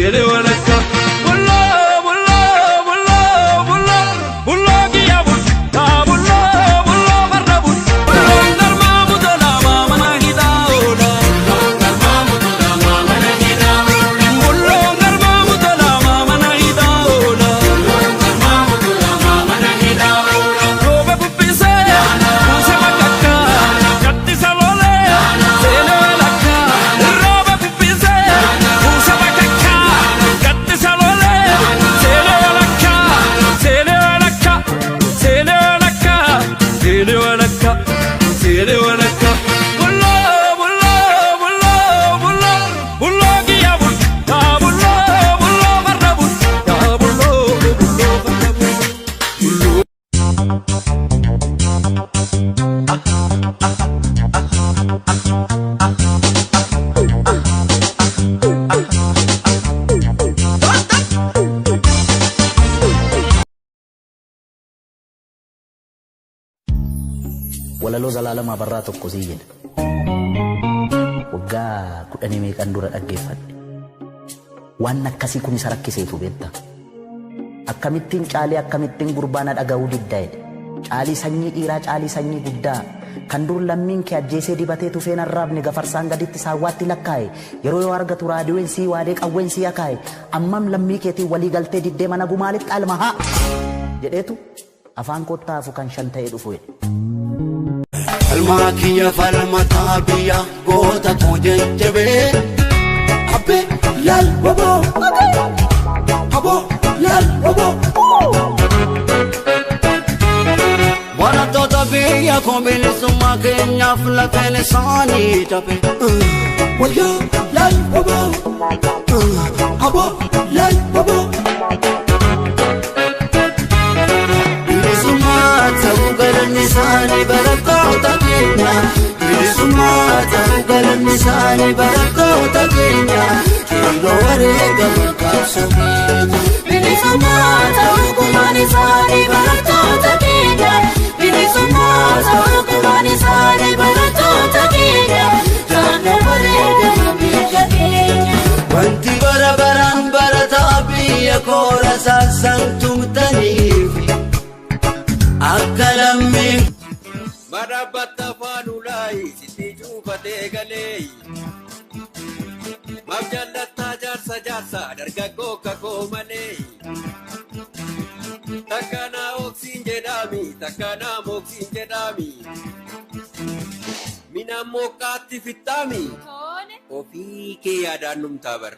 sele walaka bulla bulla bulla bulla bulla giya bulla bulla bulla barra bulla ndarma mudala mama hidaola ndarma mudala mama hidaola bulla ndarma mudala mama hidaola ndarma mudala mama hidaola roba bupise kuse makaka katti salole sele walaka roba bupise kuse makaka katti salole sele walaka sele walaka sele walaka sele walaka sele walaka bulla bulla bulla bulla bulla giya bulla bulla bulla barra bulla bulla bulla barra bulla walaloo zalaalama barraa tokko sii jedha waggaa 10 meeqan dura dhaggeeffadhe waan akkasii kun isa rakkiseetu beekta akkamittiin caalee akkamittiin gurbaana dhaga'uu diddaa'edha caalii sanyii dhiiraa caalii sanyii guddaa kan dur lammiin kee ajjeesee dibatee tufeen arraabne gafarsaan gaditti saawwaatti lakkaa'e yeroo yoo argatu raadiyoon sii waadee qawween sii akaa'e ammam lammii keetiin walii galtee diddee mana gumaalitti almahaa jedheetu afaan kottaafu kan shan ta'ee dhufu jedhe. Almakiya falmata biya goota tu jajjabe abbe lal bobo abo lal bobo wana tota biya kombil summa kenya flaken sani tape waya lal bobo abo lal bobo nisani barakota kenya Bilisumata ugalan nisani barakota kenya Kilo warega mukasumina Bilisumata ugalan nisani barakota kenya Bilisumata ugalan nisani barakota kenya Kilo warega mukasumina kenya Wanti barabaran baratabiya kora sasang tumtanifi Akalammi Marabata fanulai siti jufate galei Mabjallata jarsa jarsa dargaggoo kakoo malee Takkana oksiin jedhami Mina mokkaatti fittaami Ofii kee yaadaan numtaa bara